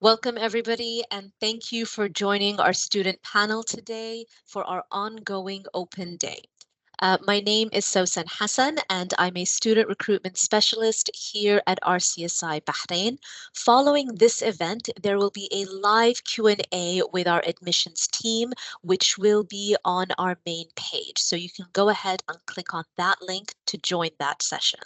Welcome, everybody, and thank you for joining our student panel today for our ongoing open day. My name is Sowsan Hasan, and I'm a student recruitment specialist here at RCSI Bahrain. Following this event, there will be a live Q&A with our admissions team, which will be on our main page. So you can go ahead and click on that link to join that session.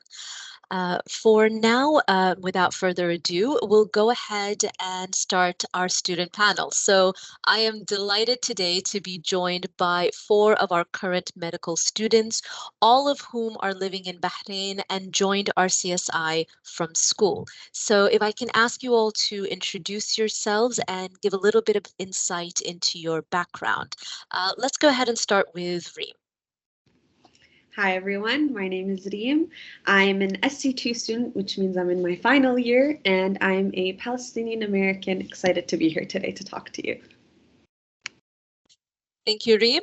For now, without further ado, we'll go ahead and start our student panel. So I am delighted today to be joined by 4 of our current medical students, all of whom are living in Bahrain and joined RCSI from school. So if I can ask you all to introduce yourselves and give a little bit of insight into your background. Let's go ahead and start with Reem. Hi everyone, my name is Reem. I'm an SC2 student, which means I'm in my final year, and I'm a Palestinian American excited to be here today to talk to you. Thank you, Reem.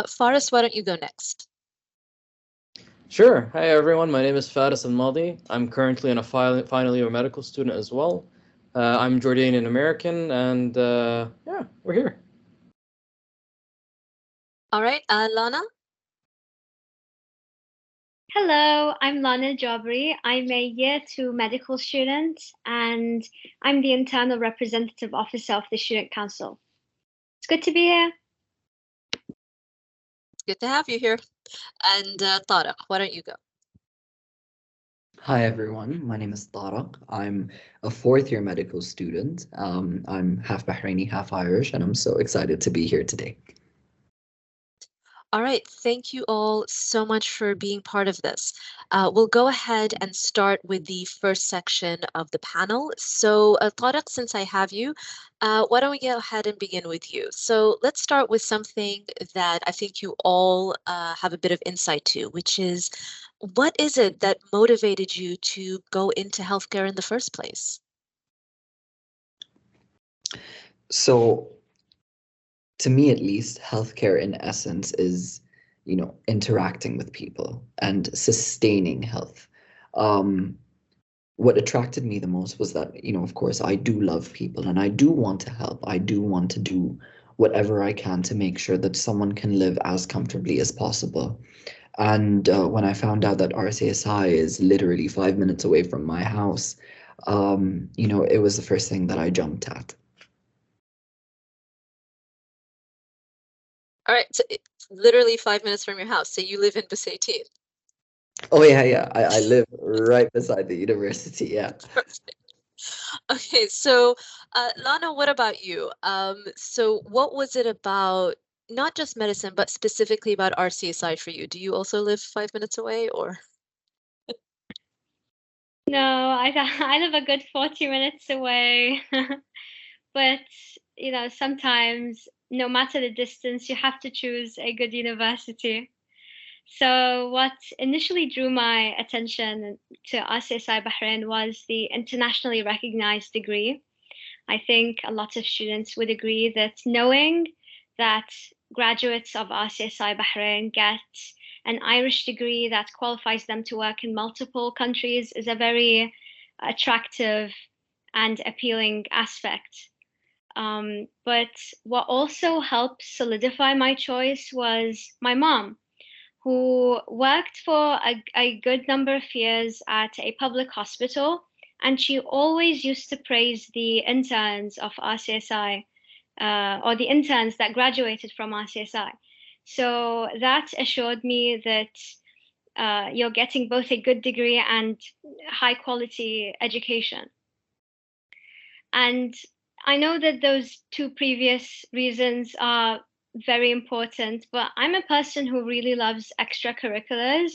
Faris, why don't you go next? Sure. Hi everyone, my name is Faris Al-Madi. I'm currently a final year medical student as well. I'm Jordanian American, and yeah, we're here. All right, Lana? Hello, I'm Lana Jabri. I'm a year 2 medical student, and I'm the internal representative officer of the Student Council. It's good to be here. It's good to have you here. And Tarek, why don't you go? Hi everyone, my name is Tarek. I'm a 4th year medical student. I'm half Bahraini, half Irish, and I'm so excited to be here today. All right, thank you all so much for being part of this. We'll go ahead and start with the first section of the panel. So Tarek, since I have you, why don't we go ahead and begin with you? So let's start with something that I think you all have a bit of insight to, which is, what is it that motivated you to go into healthcare in the first place? So, to me at least, healthcare in essence is, interacting with people and sustaining health. What attracted me the most was that, of course, I do love people and I do want to help. I do want to do whatever I can to make sure that someone can live as comfortably as possible. And when I found out that RCSI is literally 5 minutes away from my house, it was the first thing that I jumped at. All right, so it's literally 5 minutes from your house. So you live in Busaitin. Oh yeah. I live right beside the university. Yeah. Perfect. Okay, so Lana, what about you? So what was it about not just medicine, but specifically about RCSI for you? Do you also live 5 minutes away, or? No, I live a good 40 minutes away. But, sometimes, no matter the distance, you have to choose a good university. So what initially drew my attention to RCSI Bahrain was the internationally recognized degree. I think a lot of students would agree that knowing that graduates of RCSI Bahrain get an Irish degree that qualifies them to work in multiple countries is a very attractive and appealing aspect. But what also helped solidify my choice was my mom, who worked for a good number of years at a public hospital, and she always used to praise the interns of RCSI, or the interns that graduated from RCSI. So that assured me that you're getting both a good degree and high quality education. And I know that those 2 previous reasons are very important, but I'm a person who really loves extracurriculars.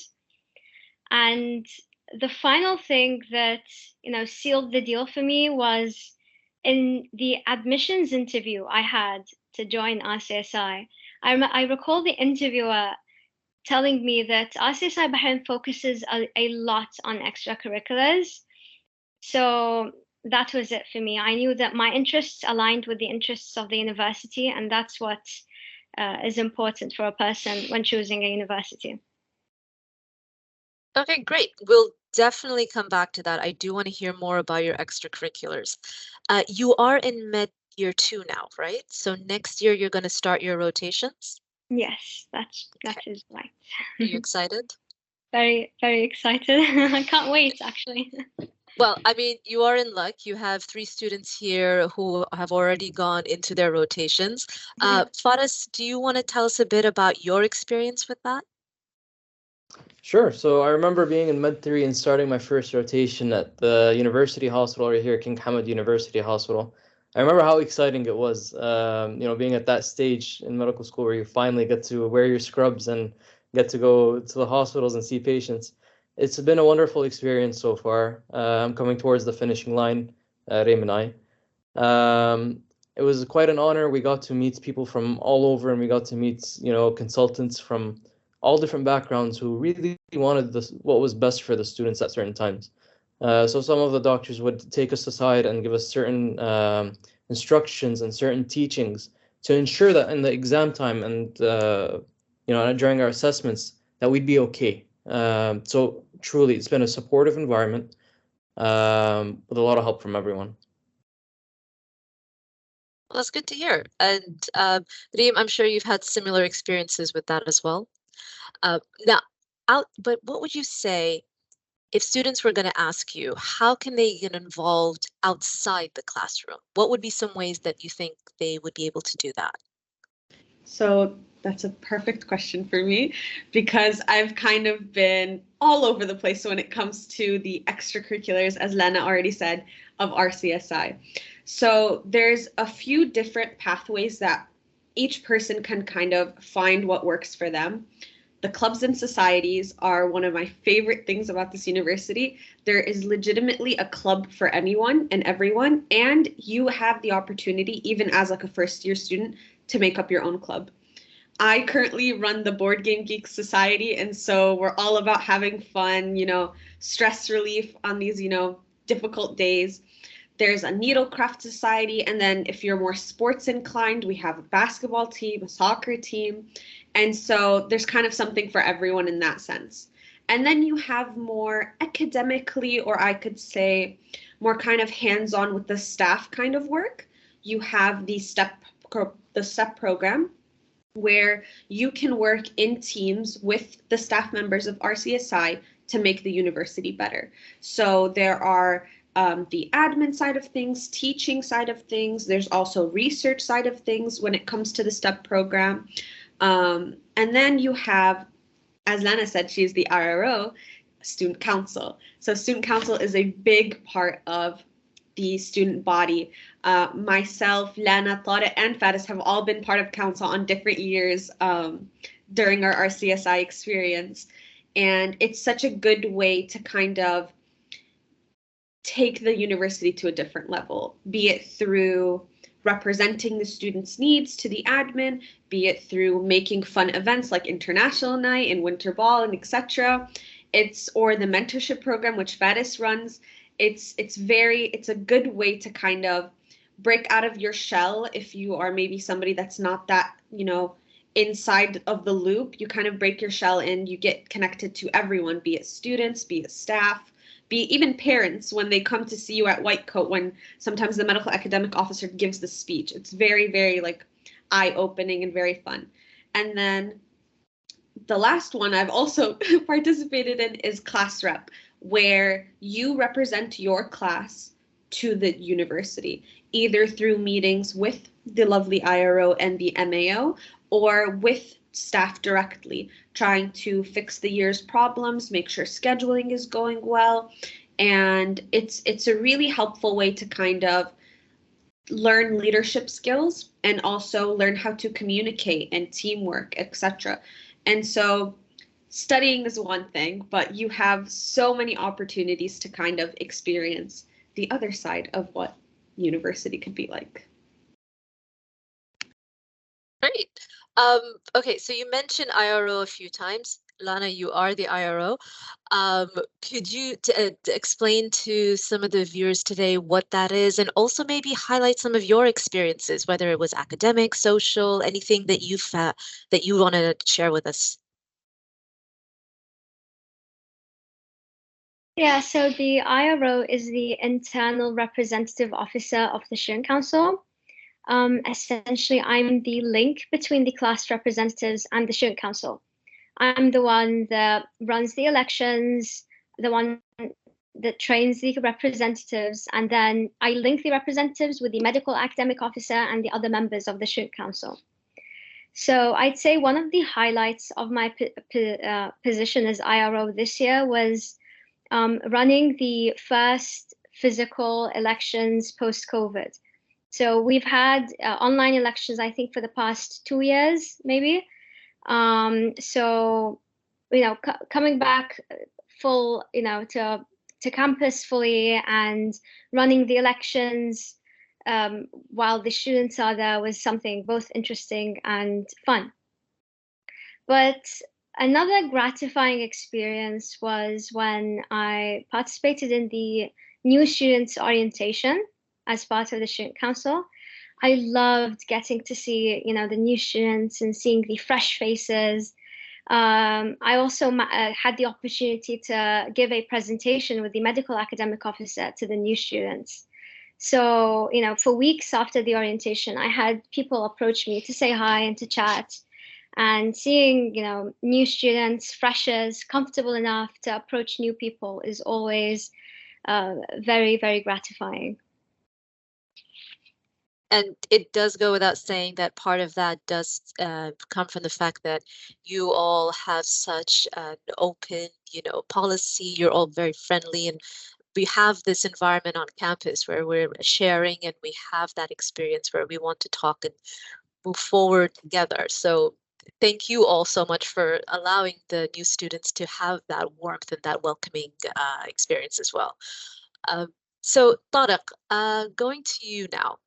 And the final thing that, sealed the deal for me was in the admissions interview I had to join RCSI. I recall the interviewer telling me that RCSI Bahrain focuses a lot on extracurriculars. So that was it for me. I knew that my interests aligned with the interests of the university, and that's what is important for a person when choosing a university. Okay, great. We'll definitely come back to that. I do want to hear more about your extracurriculars. You are in med year 2 now, right? So next year you're going to start your rotations? Yes, that Okay. is right. Are you excited? Very, very excited. I can't wait, actually. Well, I mean, you are in luck. You have 3 students here who have already gone into their rotations. Faris, do you want to tell us a bit about your experience with that? Sure. So I remember being in Med 3 and starting my first rotation at the university hospital right here, King Hamad University Hospital. I remember how exciting it was, being at that stage in medical school where you finally get to wear your scrubs and get to go to the hospitals and see patients. It's been a wonderful experience so far. I'm coming towards the finishing line, Reem and I. It was quite an honor. We got to meet people from all over, and we got to meet, consultants from all different backgrounds who really wanted what was best for the students at certain times. So some of the doctors would take us aside and give us certain instructions and certain teachings to ensure that in the exam time and during our assessments that we'd be okay. So truly, it's been a supportive environment with a lot of help from everyone. Well, that's good to hear. And Reem, I'm sure you've had similar experiences with that as well. But what would you say if students were going to ask you, how can they get involved outside the classroom? What would be some ways that you think they would be able to do that? So that's a perfect question for me because I've kind of been all over the place when it comes to the extracurriculars, as Lana already said, of RCSI. So there's a few different pathways that each person can kind of find what works for them. The clubs and societies are one of my favorite things about this university. There is legitimately a club for anyone and everyone, and you have the opportunity, even as like a first-year student, to make up your own club. I currently run the Board Game Geek Society, and so we're all about having fun, stress relief on these, difficult days. There's a needlecraft society, and then if you're more sports inclined, we have a basketball team, a soccer team. And so there's kind of something for everyone in that sense. And then you have more academically, or I could say more kind of hands-on with the staff kind of work. You have the STEP program, where you can work in teams with the staff members of RCSI to make the university better. So there are the admin side of things, teaching side of things. There's also research side of things when it comes to the STEP program. And then you have, as Lana said, she's the RRO, student council. So student council is a big part of the student body. Myself, Lana, Tarek, and Faris have all been part of council on different years during our RCSI experience. And it's such a good way to kind of take the university to a different level, be it through representing the students' needs to the admin, be it through making fun events like International Night and Winter Ball and etc. Or the mentorship program, which Faris runs. It's a good way to kind of break out of your shell if you are maybe somebody that's not that, inside of the loop. You kind of break your shell and you get connected to everyone, be it students, be it staff, be it even parents when they come to see you at White Coat, when sometimes the medical academic officer gives the speech. It's very, very eye-opening and very fun. And then the last one I've also participated in is class rep, where you represent your class to the university, either through meetings with the lovely IRO and the MAO, or with staff directly, trying to fix the year's problems, make sure scheduling is going well. And it's a really helpful way to kind of learn leadership skills and also learn how to communicate and teamwork, etc. And so studying is one thing, but you have so many opportunities to kind of experience the other side of what university could be like. Great. Okay, so you mentioned IRO a few times. Lana, you are the IRO. Could you explain to some of the viewers today what that is, and also maybe highlight some of your experiences, whether it was academic, social, anything that you want to share with us? Yeah, so the IRO is the internal representative officer of the Student Council. Essentially, I'm the link between the class representatives and the Student Council. I'm the one that runs the elections, the one that trains the representatives, and then I link the representatives with the medical academic officer and the other members of the Student Council. So I'd say one of the highlights of my position as IRO this year was running the first physical elections post-COVID. So we've had online elections, I think, for the past 2 years, maybe. So, coming back full, to campus fully and running the elections while the students are there was something both interesting and fun. But another gratifying experience was when I participated in the new students orientation as part of the Student Council. I loved getting to see, the new students and seeing the fresh faces. I also had the opportunity to give a presentation with the medical academic officer to the new students. So, for weeks after the orientation, I had people approach me to say hi and to chat. And seeing, new students, freshers, comfortable enough to approach new people is always very, very gratifying. And it does go without saying that part of that does come from the fact that you all have such an open, policy. You're all very friendly, and we have this environment on campus where we're sharing, and we have that experience where we want to talk and move forward together. So thank you all so much for allowing the new students to have that warmth and that welcoming experience as well. So Tarek, going to you now.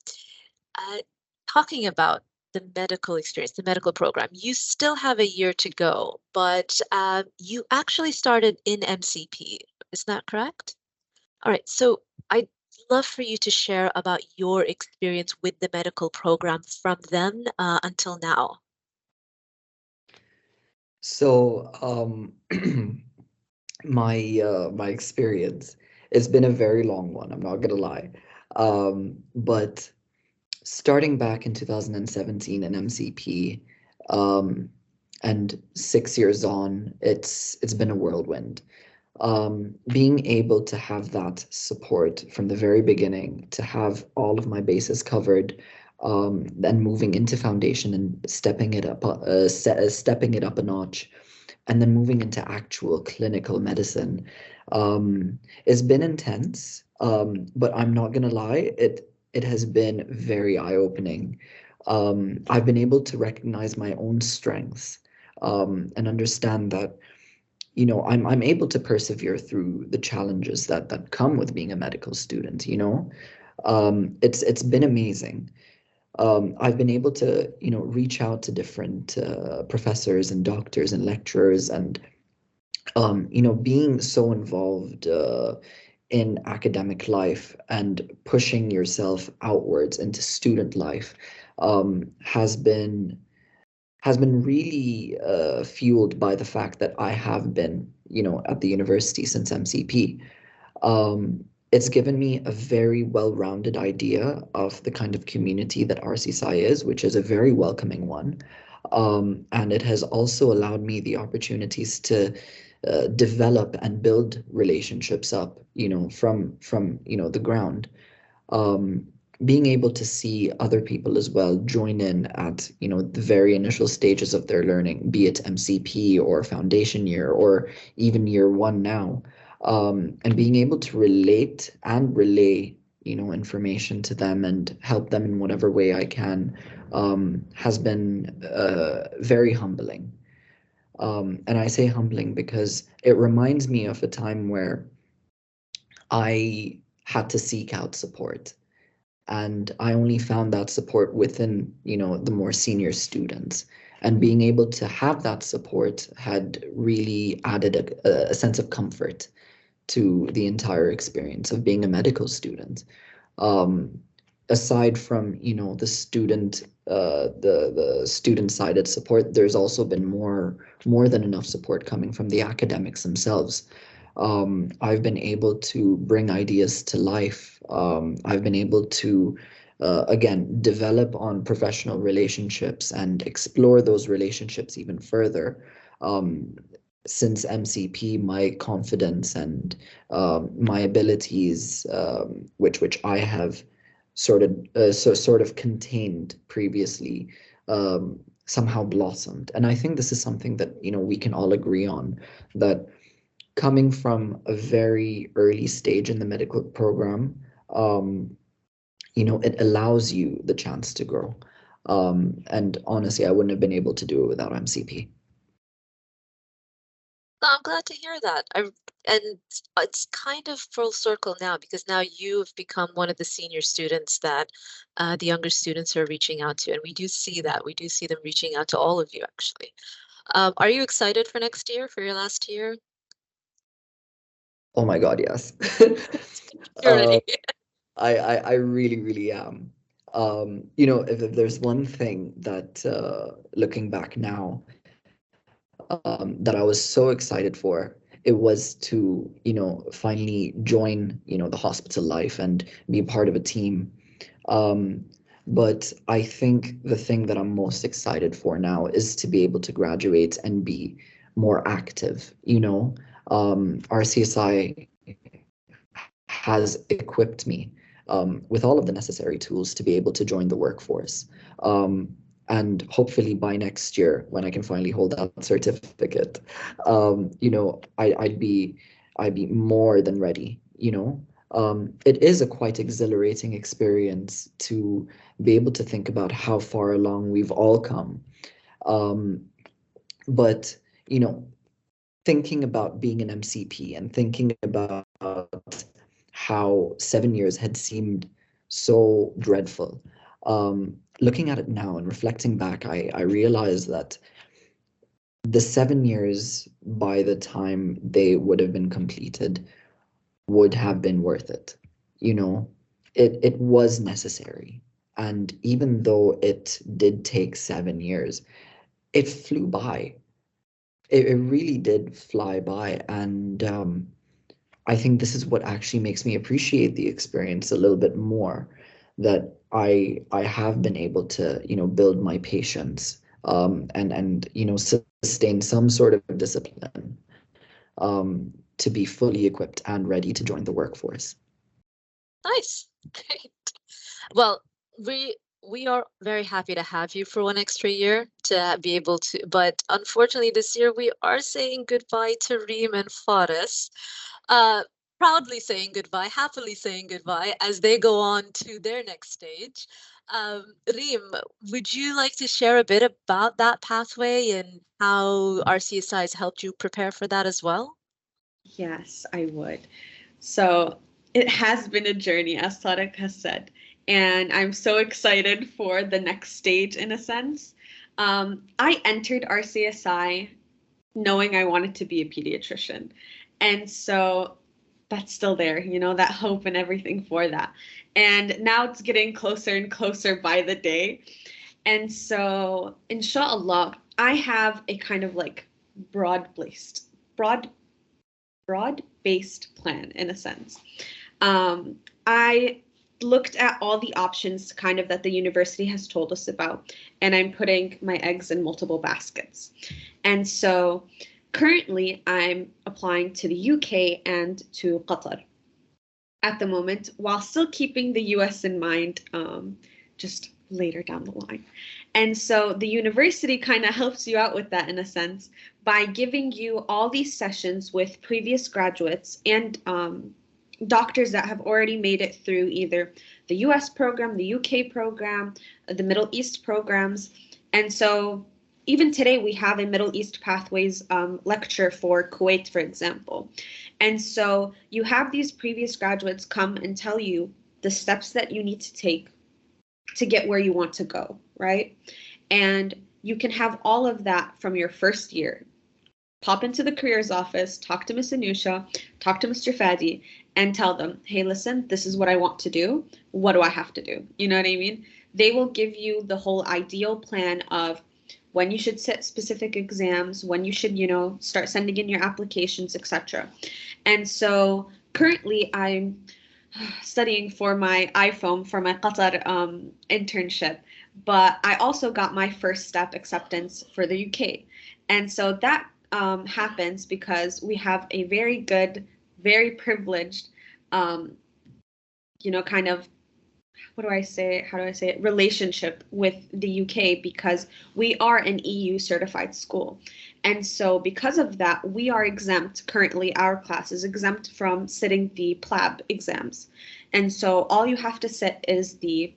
Talking about the medical experience, the medical program, you still have a year to go, but you actually started in MCP. Is that correct? All right, so I'd love for you to share about your experience with the medical program from then until now. So, my experience, it's been a very long one, I'm not gonna lie. But starting back in 2017 in MCP, and 6 years on, it's been a whirlwind. Being able to have that support from the very beginning, to have all of my bases covered, then moving into foundation and stepping it up a notch, and then moving into actual clinical medicine, it's been intense. But I'm not gonna lie, it has been very eye-opening. I've been able to recognize my own strengths, and understand that, I'm able to persevere through the challenges that come with being a medical student. It's been amazing. I've been able to, reach out to different professors and doctors and lecturers, and being so involved in academic life and pushing yourself outwards into student life has been really fueled by the fact that I have been, at the university since MCP. It's given me a very well-rounded idea of the kind of community that RCSI is, which is a very welcoming one. And it has also allowed me the opportunities to develop and build relationships up, from the ground. Being able to see other people as well join in at, the very initial stages of their learning, be it MCP or foundation year or even year one now, and being able to relate and relay, information to them and help them in whatever way I can, has been very humbling. And I say humbling because it reminds me of a time where I had to seek out support. And I only found that support within, the more senior students. And being able to have that support had really added a sense of comfort to the entire experience of being a medical student. Aside from, the student-sided support, there's also been more than enough support coming from the academics themselves. I've been able to bring ideas to life. I've been able to, again, develop on professional relationships and explore those relationships even further. Since MCP, my confidence and my abilities, which I have sort of contained previously, somehow blossomed. And I think this is something that, you know, we can all agree on, that coming from a very early stage in the medical program, you know, it allows you the chance to grow. And honestly, I wouldn't have been able to do it without MCP. I'm glad to hear that. And it's kind of full circle now, because now you've become one of the senior students that the younger students are reaching out to. And we do see that. We do see them reaching out to all of you, actually. Are you excited for next year, for your last year? Oh my God, yes. You're ready. I really, really am. You know, if there's one thing that, looking back now, that I was so excited for, it was to, you know, finally join, you know, the hospital life and be part of a team. Um, but I think the thing that I'm most excited for now is to be able to graduate and be more active. You know, RCSI has equipped me with all of the necessary tools to be able to join the workforce. And hopefully by next year, when I can finally hold that certificate, you know, I'd be more than ready. You know, it is a quite exhilarating experience to be able to think about how far along we've all come. But you know, thinking about being an MCP and thinking about how 7 years had seemed so dreadful. Looking at it now and reflecting back, I realized that the 7 years, by the time they would have been completed, would have been worth it. You know, it was necessary. And even though it did take 7 years, it flew by. It really did fly by. And I think this is what actually makes me appreciate the experience a little bit more, that I have been able to, you know, build my patience, and you know, sustain some sort of discipline, to be fully equipped and ready to join the workforce. Nice. Great. Well, we are very happy to have you for one extra year to be able to, but unfortunately this year we are saying goodbye to Reem and Faris. Uh, Proudly saying goodbye, happily saying goodbye as they go on to their next stage. Reem, would you like to share a bit about that pathway and how RCSI has helped you prepare for that as well? Yes, I would. So it has been a journey, as Tarek has said, and I'm so excited for the next stage in a sense. I entered RCSI knowing I wanted to be a pediatrician. And so that's still there, you know, that hope and everything for that. And now it's getting closer and closer by the day. And so, inshallah, I have a kind of like broad-based, broad broad-based plan in a sense. I looked at all the options kind of that the university has told us about, and I'm putting my eggs in multiple baskets. And so currently I'm applying to the UK and to Qatar at the moment, while still keeping the US in mind, just later down the line. And so the university kind of helps you out with that in a sense by giving you all these sessions with previous graduates and doctors that have already made it through either the US program, the UK program, the Middle East programs. And so even today we have a Middle East Pathways lecture for Kuwait, for example. And so you have these previous graduates come and tell you the steps that you need to take to get where you want to go, right? And you can have all of that from your first year. Pop into the careers office, talk to Miss Anusha, talk to Mr. Fadi, and tell them, hey, listen, this is what I want to do. What do I have to do? You know what I mean? They will give you the whole ideal plan of when you should set specific exams, when you should, you know, start sending in your applications, etc. And so currently I'm studying for my iPhone for my Qatar internship, but I also got my first step acceptance for the UK. And so that happens because we have a very good, very privileged, you know, kind of, how do I say it, relationship with the UK, because we are an EU certified school. And so because of that, we are exempt, currently our class is exempt from sitting the PLAB exams. And so all you have to sit is the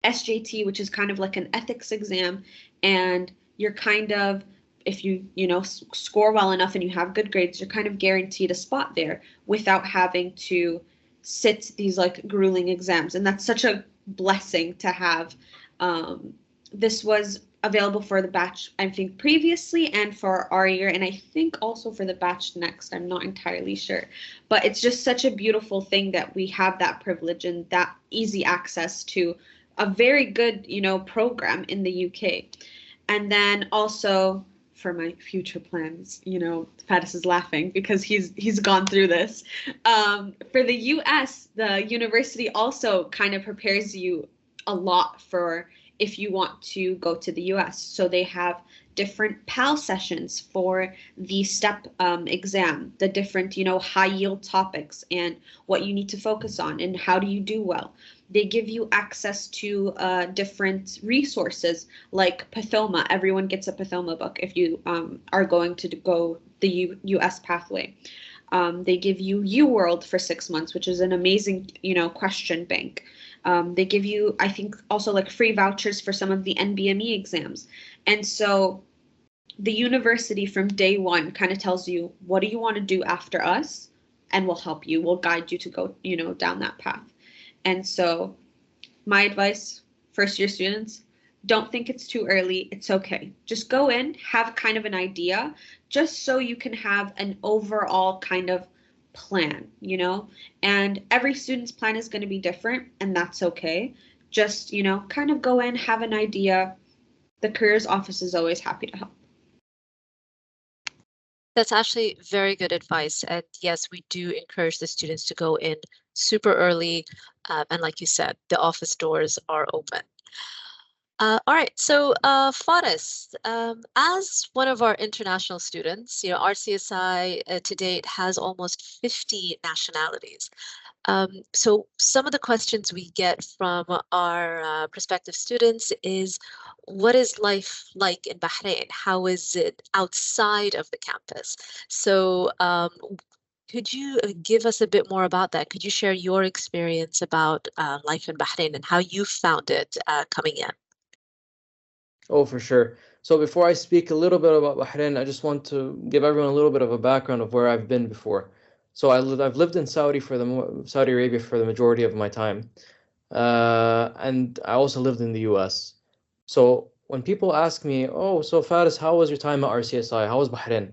SJT, which is kind of like an ethics exam, and you're kind of, if you know, score well enough and you have good grades, you're kind of guaranteed a spot there without having to sit these like grueling exams. And that's such a blessing to have. This was available for the batch, I think, previously, and for our year, and I think also for the batch next. I'm not entirely sure, but it's just such a beautiful thing that we have that privilege and that easy access to a very good, you know, program in the UK. And then also for my future plans, you know, Faris is laughing because he's gone through this. For the US, the university also kind of prepares you a lot for if you want to go to the US. So they have different PAL sessions for the STEP exam, the different, you know, high yield topics and what you need to focus on and how do you do well. They give you access to different resources like Pathoma. Everyone gets a Pathoma book if you are going to go the US pathway. They give you UWorld for 6 months, which is an amazing, you know, question bank. They give you, I think, also like free vouchers for some of the NBME exams. And so the university from day one kind of tells you, what do you want to do after us? And we'll help you. We'll guide you to go, you know, down that path. And so my advice, first year students, don't think it's too early. It's okay. Just go in, have kind of an idea, just so you can have an overall kind of plan, you know, and every student's plan is going to be different, and that's okay. Just, you know, kind of go in, have an idea. The careers office is always happy to help. That's actually very good advice. And yes, we do encourage the students to go in super early. And like you said, the office doors are open. All right, so Faris, as one of our international students, you know, RCSI to date has almost 50 nationalities. So some of the questions we get from our prospective students is, what is life like in Bahrain? How is it outside of the campus? So could you give us a bit more about that? Could you share your experience about life in Bahrain and how you found it coming in? Oh, for sure. So before I speak a little bit about Bahrain, I just want to give everyone a little bit of a background of where I've been before. So I've lived in Saudi Arabia for the majority of my time, and I also lived in the U.S. So when people ask me, "Oh, so Faris, how was your time at RCSI? How was Bahrain?"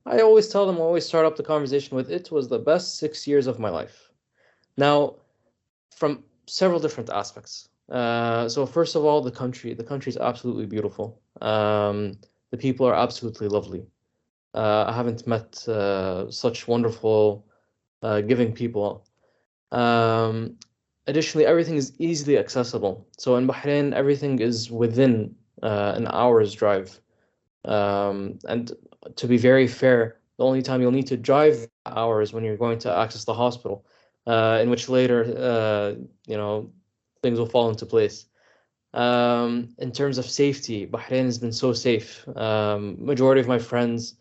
I always tell them, always start up the conversation with, "It was the best 6 years of my life." Now, from several different aspects. So first of all, the country is absolutely beautiful. The people are absolutely lovely. I haven't met such wonderful, giving people. Additionally, everything is easily accessible. So in Bahrain, everything is within an hour's drive. And to be very fair, the only time you'll need to drive hours when you're going to access the hospital, in which later, you know, things will fall into place. In terms of safety, Bahrain has been so safe. Majority of my friends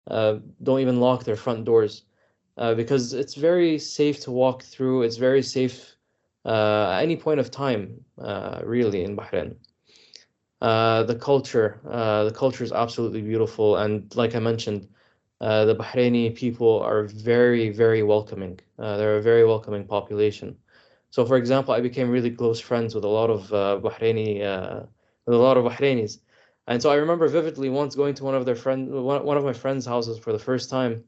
don't even lock their front doors because it's very safe to walk through. It's very safe at any point of time, really, in Bahrain. The culture is absolutely beautiful, and like I mentioned, the Bahraini people are very, very welcoming. They're a very welcoming population. So, for example, I became really close friends with a lot of Bahrainis, and so I remember vividly once going to one of my friends' houses for the first time.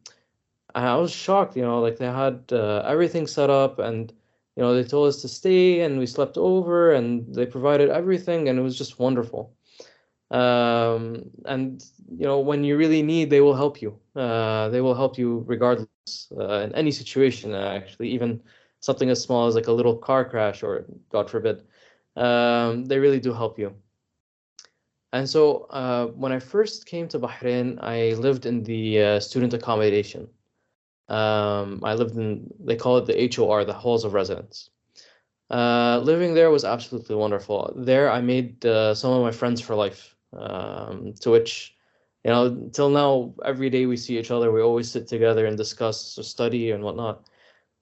I was shocked, you know, like they had everything set up, and you know, they told us to stay, and we slept over, and they provided everything, and it was just wonderful. And when you really need, they will help you. They will help you regardless, in any situation, actually, even something as small as like a little car crash, or God forbid. They really do help you. And so when I first came to Bahrain, I lived in the student accommodation. I lived in, they call it the HOR, the halls of residence. Living there was absolutely wonderful. There I made some of my friends for life, to which, till now, every day we see each other, we always sit together and discuss study and whatnot.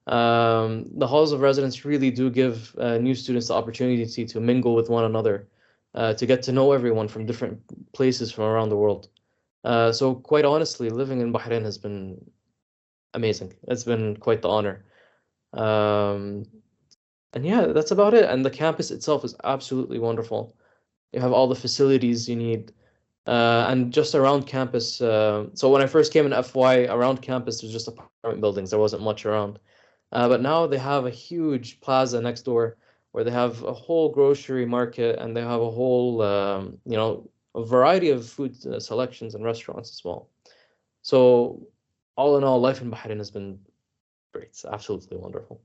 The halls of residence really do give new students the opportunity to mingle with one another, to get to know everyone from different places from around the world. So quite honestly, living in Bahrain has been amazing. It's been quite the honor. Um, and yeah, that's about it. And the campus itself is absolutely wonderful. You have all the facilities you need. And just around campus, so when I first came in FY, around campus was just apartment buildings. There wasn't much around. But now they have a huge plaza next door where they have a whole grocery market, and they have a whole, a variety of food selections and restaurants as well. So all in all, life in Bahrain has been great. It's absolutely wonderful.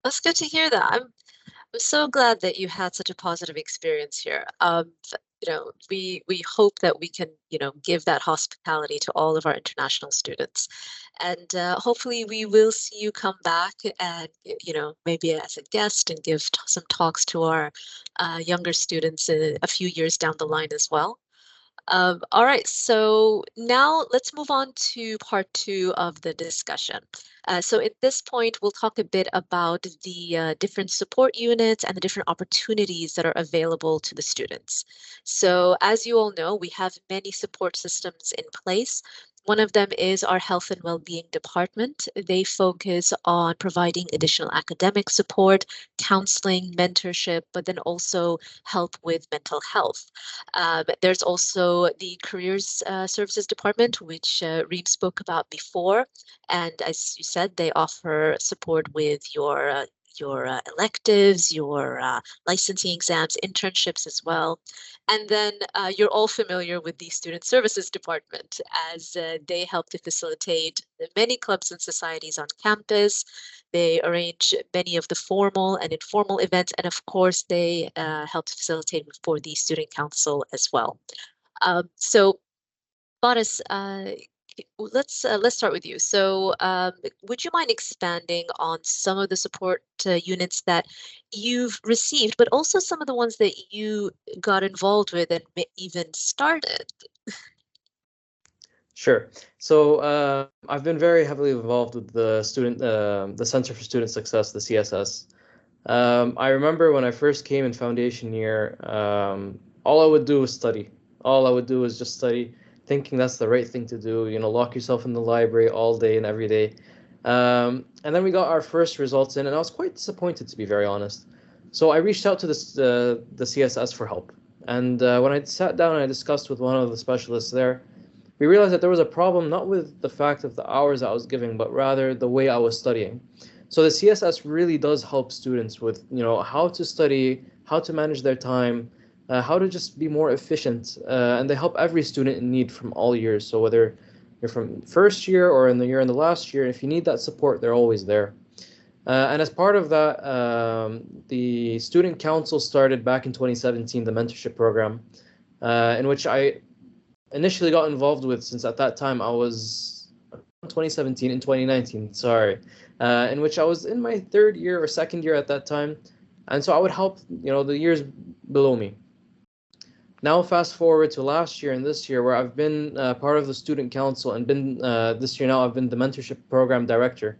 That's good to hear that. I'm so glad that you had such a positive experience here. We hope that we can, give that hospitality to all of our international students, and hopefully we will see you come back and, maybe as a guest, and give some talks to our younger students a few years down the line as well. All right, so now let's move on to part 2 of the discussion. So at this point, we'll talk a bit about the different support units and the different opportunities that are available to the students. So as you all know, we have many support systems in place. One of them is our health and well-being department. They focus on providing additional academic support, counseling, mentorship, but then also help with mental health. There's also the careers services department, which Reem spoke about before. And as you said, they offer support with your electives, your licensing exams, internships as well. And then you're all familiar with the student services department, as they help to facilitate the many clubs and societies on campus. They arrange many of the formal and informal events, and of course, they help to facilitate for the student council as well. So, Faris, let's start with you. So, would you mind expanding on some of the support units that you've received, but also some of the ones that you got involved with and even started? Sure. So I've been very heavily involved with the Center for Student Success, the CSS. I remember when I first came in foundation year, all I would do was study. All I would do was just study, thinking that's the right thing to do. Lock yourself in the library all day and every day. And then we got our first results in, and I was quite disappointed, to be very honest. So I reached out to the CSS for help. And when I sat down and I discussed with one of the specialists there, we realized that there was a problem not with the fact of the hours I was giving, but rather the way I was studying. So the CSS really does help students with, how to study, how to manage their time, how to just be more efficient, and they help every student in need from all years. So whether you're from first year or in the last year, if you need that support, they're always there. And as part of that, the Student Council started back in 2017, the mentorship program, in which I initially got involved with, since at that time I was 2017 and 2019, sorry, in which I was in my third year or second year at that time. And so I would help, the years below me. Now fast forward to last year and this year, where I've been part of the student council, and been this year now I've been the mentorship program director.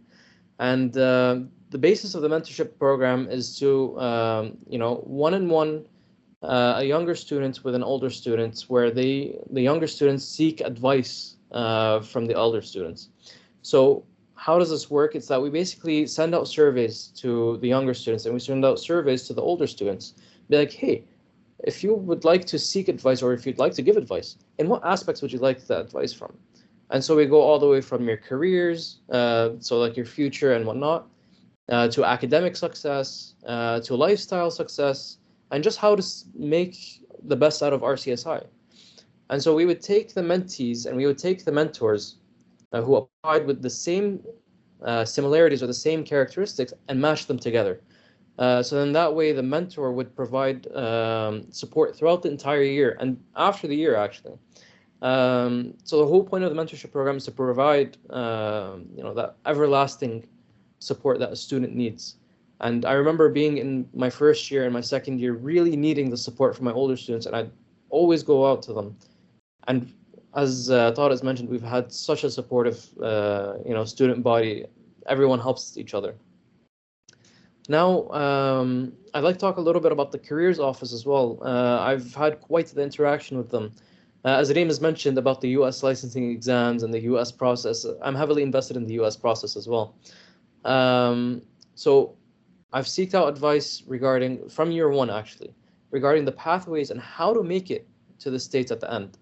And the basis of the mentorship program is to, one-on-one a younger student with an older student, where the younger students seek advice from the elder students. So how does this work? It's that we basically send out surveys to the younger students, and we send out surveys to the older students. Be like, hey, if you would like to seek advice, or if you'd like to give advice, in what aspects would you like that advice from? And so we go all the way from your careers, so like your future and whatnot, to academic success, to lifestyle success, and just how to make the best out of RCSI. And so we would take the mentees and we would take the mentors who applied with the same similarities or the same characteristics and match them together. So then that way the mentor would provide support throughout the entire year and after the year, actually. So the whole point of the mentorship program is to provide that everlasting support that a student needs. And I remember being in my first year and my second year really needing the support from my older students, and I'd always go out to them. And as Tarek has mentioned, we've had such a supportive student body. Everyone helps each other. Now, I'd like to talk a little bit about the careers office as well. I've had quite the interaction with them. As Reem has mentioned about the US licensing exams and the US process, I'm heavily invested in the US process as well. So I've sought out advice regarding, from year one actually, regarding the pathways and how to make it to the States at the end,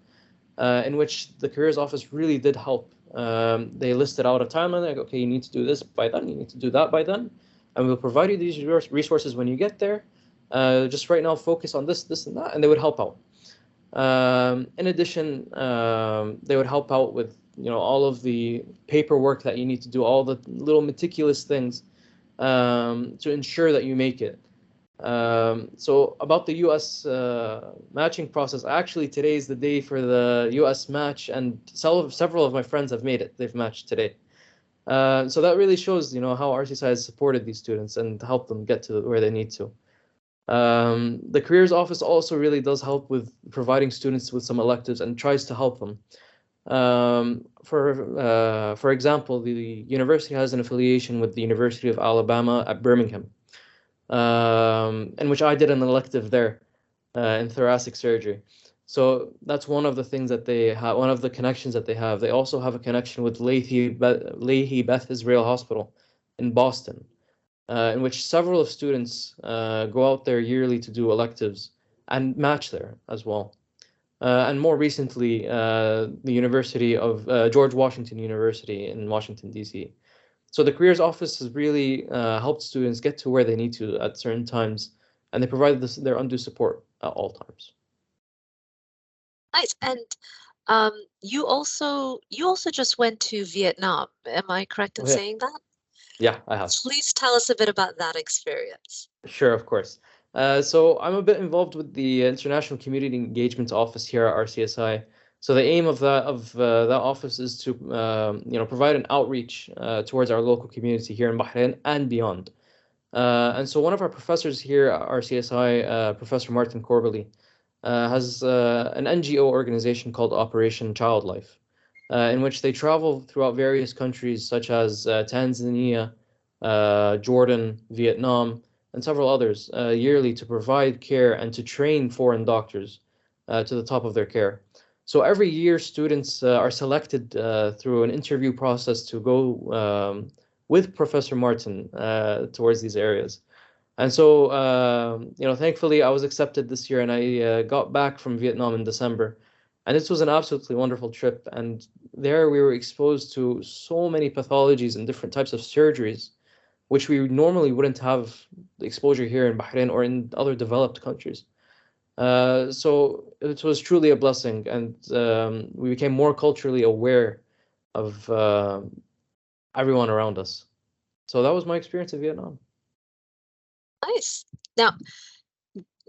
in which the careers office really did help. They listed out a timeline, like, okay, you need to do this by then, you need to do that by then, and we'll provide you these resources when you get there. Just right now, focus on this, this, and that, and they would help out. In addition, they would help out with all of the paperwork that you need to do, all the little meticulous things to ensure that you make it. So about the US matching process, actually today is the day for the US match, and several of my friends have made it. They've matched today. So that really shows how RCSI has supported these students and helped them get to where they need to. The careers office also really does help with providing students with some electives and tries to help them. For example, the university has an affiliation with the University of Alabama at Birmingham, in which I did an elective there in thoracic surgery. So that's one of the things that they have, one of the connections that they have. They also have a connection with Lahey Beth Israel Hospital in Boston, in which several of students go out there yearly to do electives and match there as well. And more recently, the University of George Washington University in Washington, D.C. So the careers office has really helped students get to where they need to at certain times, and they provide their undue support at all times. Nice. And you also just went to Vietnam. Am I correct in saying that? Yeah, I have. Please tell us a bit about that experience. Sure, of course. So I'm a bit involved with the International Community Engagement Office here at RCSI. So the aim of that office is to provide an outreach towards our local community here in Bahrain and beyond. And so one of our professors here at RCSI, Professor Martin Corbally, has an NGO organization called Operation Childlife, in which they travel throughout various countries such as Tanzania, Jordan, Vietnam, and several others yearly to provide care and to train foreign doctors to the top of their care. So every year, students are selected through an interview process to go with Professor Martin towards these areas. And so, thankfully, I was accepted this year, and I got back from Vietnam in December. And this was an absolutely wonderful trip. And there we were exposed to so many pathologies and different types of surgeries, which we normally wouldn't have the exposure here in Bahrain or in other developed countries. So it was truly a blessing, and we became more culturally aware of everyone around us. So that was my experience in Vietnam. Nice. Now,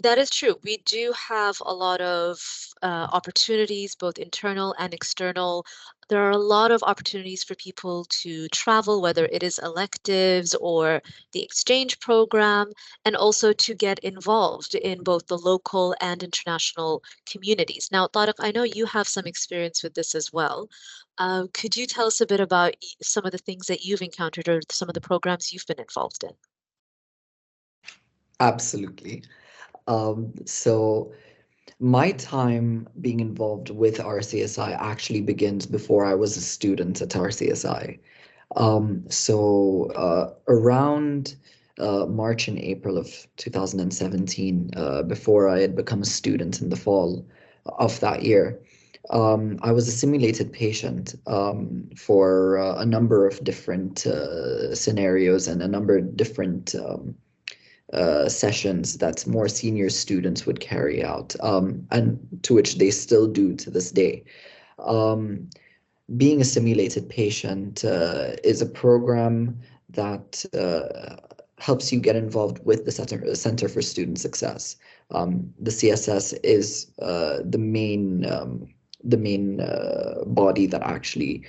that is true. We do have a lot of opportunities, both internal and external. There are a lot of opportunities for people to travel, whether it is electives or the exchange program, and also to get involved in both the local and international communities. Now, Tarek, I know you have some experience with this as well. Could you tell us a bit about some of the things that you've encountered or some of the programs you've been involved in? Absolutely. So my time being involved with RCSI actually begins before I was a student at RCSI. Around March and April of 2017, before I had become a student in the fall of that year, I was a simulated patient for a number of different scenarios and a number of different sessions that more senior students would carry out, and to which they still do to this day. Being a simulated patient is a program that helps you get involved with the Center for Student Success. The CSS is the main body that actually,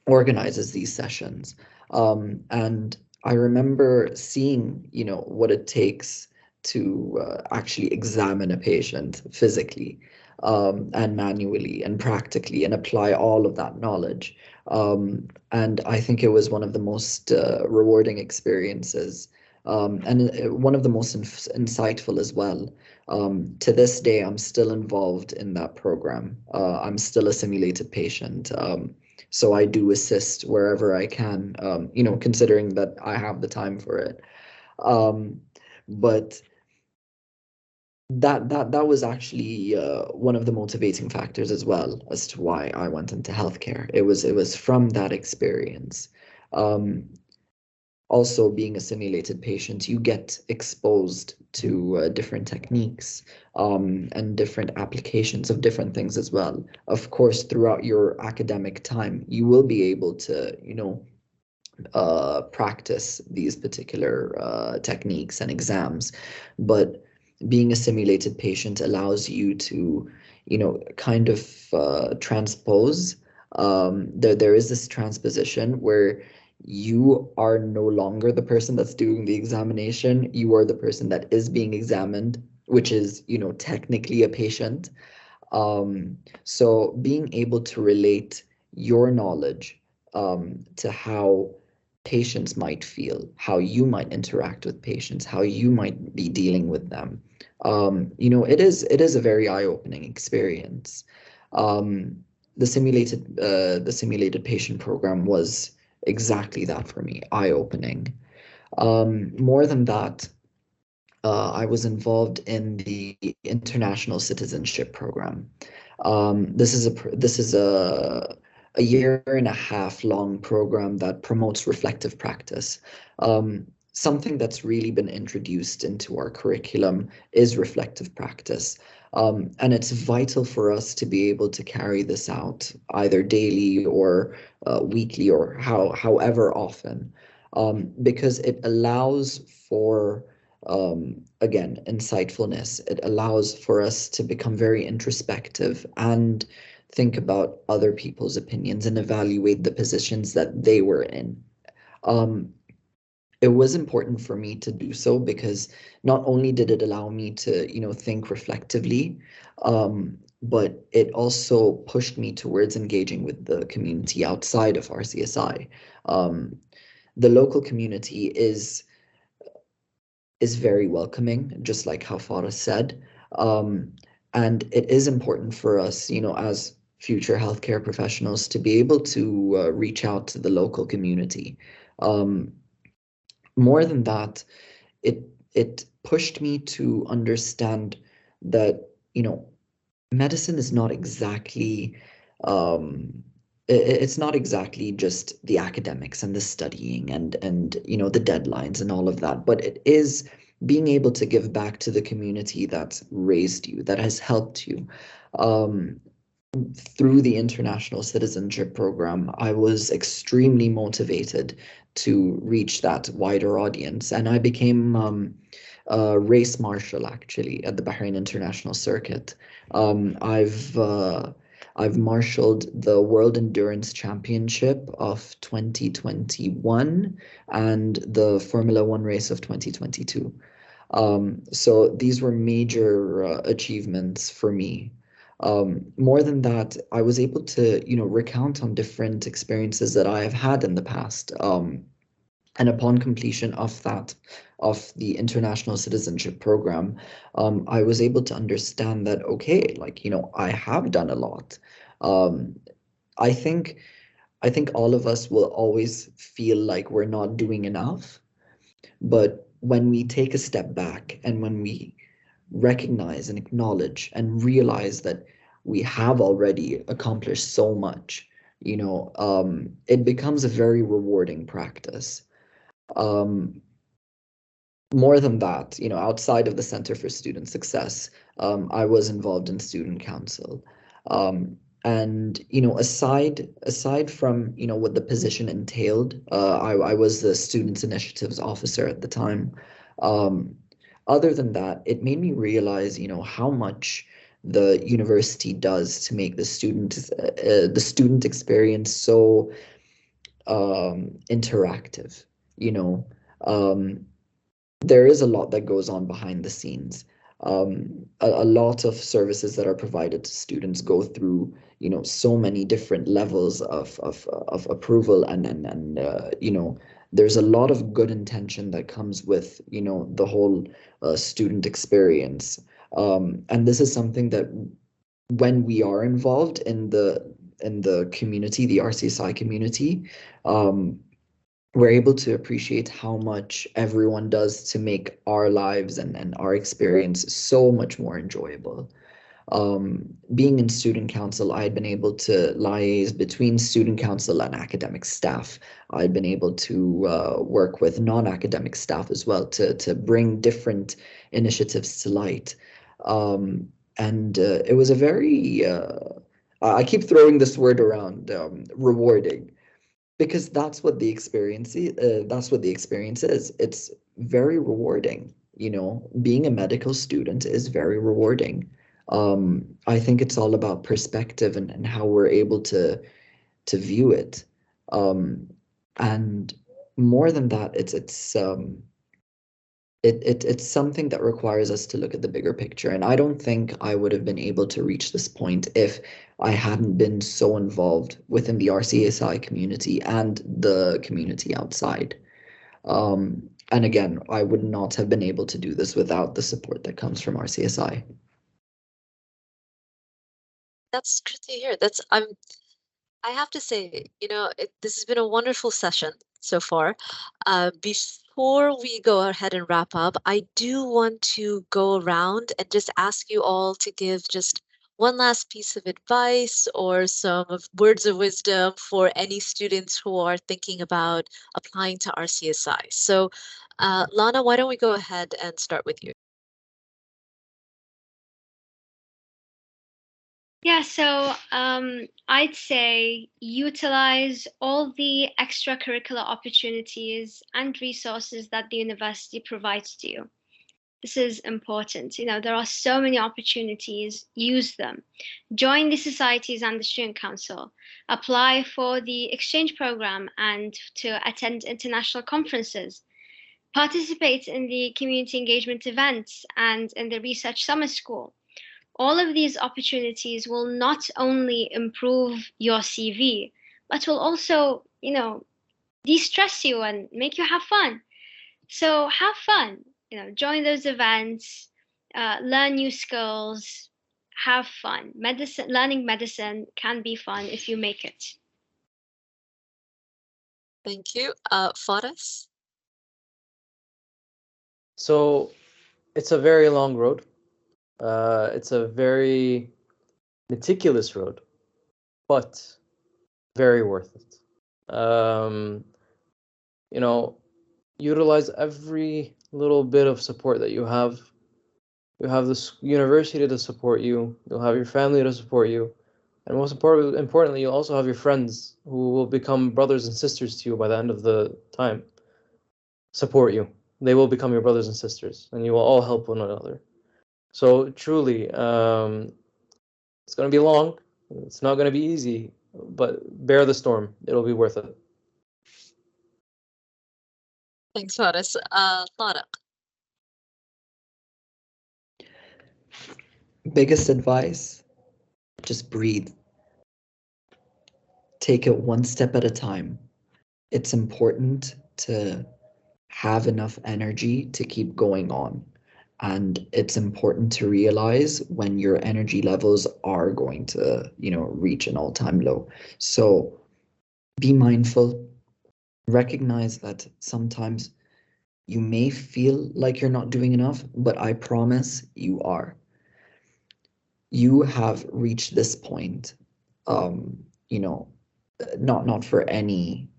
organizes these sessions. And I remember seeing, what it takes to actually examine a patient physically, and manually and practically, and apply all of that knowledge. And I think it was one of the most rewarding experiences, and one of the most insightful as well. To this day, I'm still involved in that program. I'm still a simulated patient. So I do assist wherever I can, considering that I have the time for it. But that was actually one of the motivating factors as well as to why I went into healthcare. It was from that experience. Also, being a simulated patient, you get exposed to different techniques, and different applications of different things as well. Of course, throughout your academic time, you will be able to, practice these particular techniques and exams, but being a simulated patient allows you to, kind of transpose. There is this transposition where you are no longer the person that's doing the examination. You are the person that is being examined, which is, technically a patient. So being able to relate your knowledge to how patients might feel, how you might interact with patients, how you might be dealing with them. It is a very eye-opening experience. The simulated patient program was exactly that for me, eye-opening. More than that, I was involved in the international citizenship program. This is a year and a half long program that promotes reflective practice. Something that's really been introduced into our curriculum is reflective practice. And it's vital for us to be able to carry this out either daily or weekly, or however often, because it allows for, again, insightfulness. It allows for us to become very introspective and think about other people's opinions and evaluate the positions that they were in. It was important for me to do so because not only did it allow me to, think reflectively, but it also pushed me towards engaging with the community outside of RCSI. The local community is very welcoming, just like how Faris said. And it is important for us, as future healthcare professionals, to be able to reach out to the local community. More than that, it pushed me to understand that, medicine is not exactly, it's not exactly just the academics and the studying and the deadlines and all of that, but it is being able to give back to the community that's raised you, that has helped you. Through the international citizenship program, I was extremely motivated to reach that wider audience, and I became a race marshal actually at the Bahrain International Circuit. I've marshaled the World Endurance Championship of 2021 and the Formula One race of 2022. So these were major achievements for me. More than that, I was able to, recount on different experiences that I have had in the past. And upon completion of the international citizenship program, I was able to understand that, okay, I have done a lot. I think all of us will always feel like we're not doing enough. But when we take a step back and when we recognize and acknowledge and realize that we have already accomplished so much, it becomes a very rewarding practice. more than that, outside of the Center for Student Success, I was involved in student council. And aside from what the position entailed, I was the Students Initiatives Officer at the time. Other than that, it made me realize how much the university does to make the student experience so interactive. Um, there is a lot that goes on behind the scenes. A lot of services that are provided to students go through, so many different levels of approval, and there's a lot of good intention that comes with, the whole student experience. And this is something that when we are involved in the community, the RCSI community, we're able to appreciate how much everyone does to make our lives and our experience so much more enjoyable. Being in student council, I had been able to liaise between student council and academic staff. I'd been able to work with non-academic staff as well to bring different initiatives to light. And it was a very, I keep throwing this word around, rewarding, because that's what the experience is. It's very rewarding. Being a medical student is very rewarding. I think it's all about perspective and how we're able to view it. And more than that, it's something that requires us to look at the bigger picture. And I don't think I would have been able to reach this point if I hadn't been so involved within the RCSI community and the community outside. And again, I would not have been able to do this without the support that comes from RCSI. That's good to hear. I have to say, this has been a wonderful session so far. Before we go ahead and wrap up, I do want to go around and just ask you all to give just one last piece of advice or some words of wisdom for any students who are thinking about applying to RCSI. So, Lana, why don't we go ahead and start with you? Yeah, so I'd say utilize all the extracurricular opportunities and resources that the university provides to you. This is important. There are so many opportunities, use them. Join the societies and the student council. Apply for the exchange program and to attend international conferences. Participate in the community engagement events and in the research summer school. All of these opportunities will not only improve your CV, but will also, de-stress you and make you have fun. So have fun, join those events, learn new skills, have fun. Learning medicine can be fun if you make it. Thank you. Faris? So it's a very long road. It's a very meticulous road, but very worth it. Utilize every little bit of support that you have. You have this university to support you. You'll have your family to support you. And most importantly, you'll also have your friends who will become brothers and sisters to you by the end of the time. Support you. They will become your brothers and sisters, and you will all help one another. So truly, it's going to be long. It's not going to be easy, but bear the storm. It'll be worth it. Thanks, Faris. Tarek? Biggest advice, just breathe. Take it one step at a time. It's important to have enough energy to keep going on. And it's important to realize when your energy levels are going to, reach an all-time low. So be mindful. Recognize that sometimes you may feel like you're not doing enough, but I promise you are. You have reached this point, not for any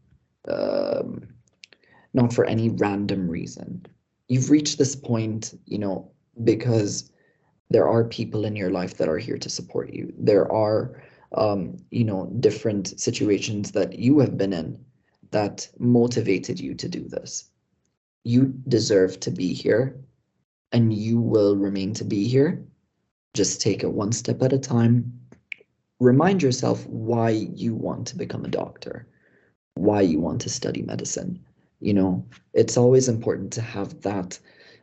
not for any random reason. you've reached this point, because there are people in your life that are here to support you. There are, different situations that you have been in that motivated you to do this. You deserve to be here, and you will remain to be here. Just take it one step at a time. Remind yourself why you want to become a doctor, why you want to study medicine. It's always important to have that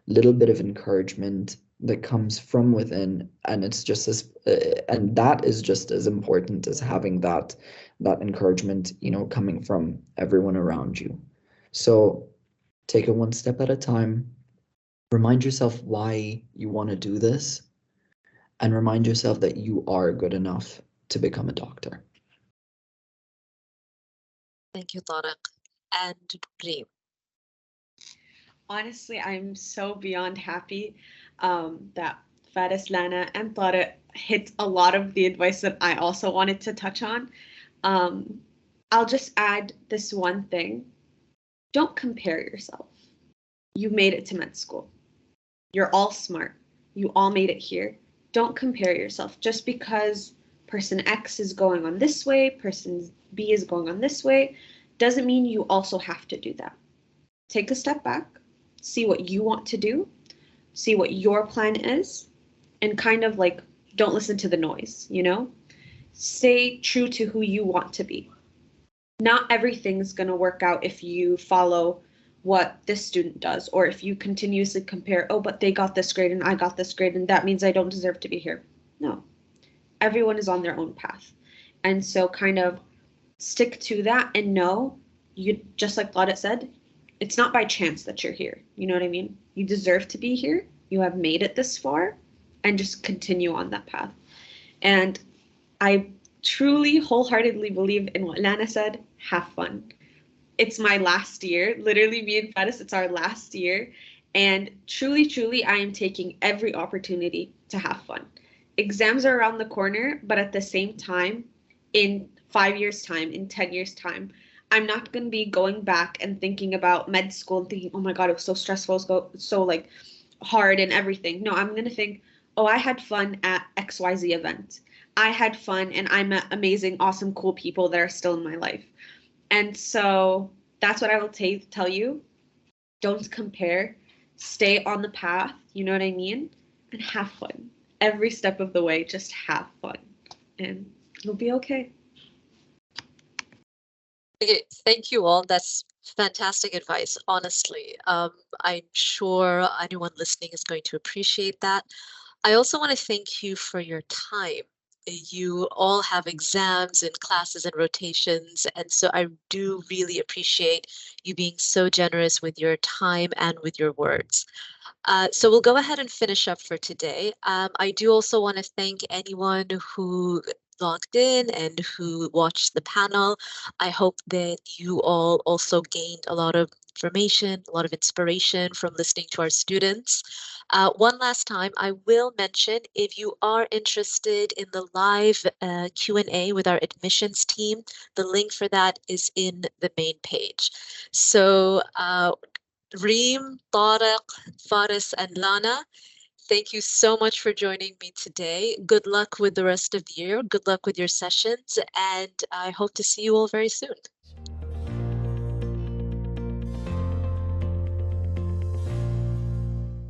little bit of encouragement that comes from within, and that is just as important as having that encouragement, coming from everyone around you. So take it one step at a time. Remind yourself why you want to do this, and remind yourself that you are good enough to become a doctor. Thank you, Tarek. And Reem. Honestly, I'm so beyond happy that Faris, Lana, and Tarek hit a lot of the advice that I also wanted to touch on. I'll just add this one thing. Don't compare yourself. You made it to med school. You're all smart. You all made it here. Don't compare yourself. Just because person X is going on this way, person B is going on this way, doesn't mean you also have to do that. Take a step back, see what you want to do, see what your plan is, and kind of like don't listen to the noise, Stay true to who you want to be. Not everything's going to work out if you follow what this student does, or if you continuously compare, oh, but they got this grade and I got this grade, and that means I don't deserve to be here. No, everyone is on their own path. And so kind of stick to that and know, you just like Claudette said, it's not by chance that you're here. You know what I mean? You deserve to be here. You have made it this far, and just continue on that path. And I truly, wholeheartedly believe in what Lana said, have fun. It's my last year. Literally, me and Faris, it's our last year. And truly, truly, I am taking every opportunity to have fun. Exams are around the corner, but at the same time, in 5 years' time, in 10 years' time, I'm not going to be going back and thinking about med school and thinking, oh my God, it was so stressful, so like hard and everything. No, I'm going to think, oh, I had fun at XYZ event. I had fun, and I met amazing, awesome, cool people that are still in my life. And so that's what I will tell you. Don't compare. Stay on the path, you know what I mean? And have fun. Every step of the way, just have fun. And it'll be okay. Okay, thank you all. That's fantastic advice, honestly. I'm sure anyone listening is going to appreciate that. I also want to thank you for your time. You all have exams and classes and rotations, and so I do really appreciate you being so generous with your time and with your words. So we'll go ahead and finish up for today. I do also want to thank anyone who logged in and who watched the panel. I hope that you all also gained a lot of information, a lot of inspiration from listening to our students. One last time, I will mention, if you are interested in the live Q&A with our admissions team, the link for that is in the main page. So Reem, Tarek, Faris, and Lana, thank you so much for joining me today. Good luck with the rest of the year. Good luck with your sessions, and I hope to see you all very soon.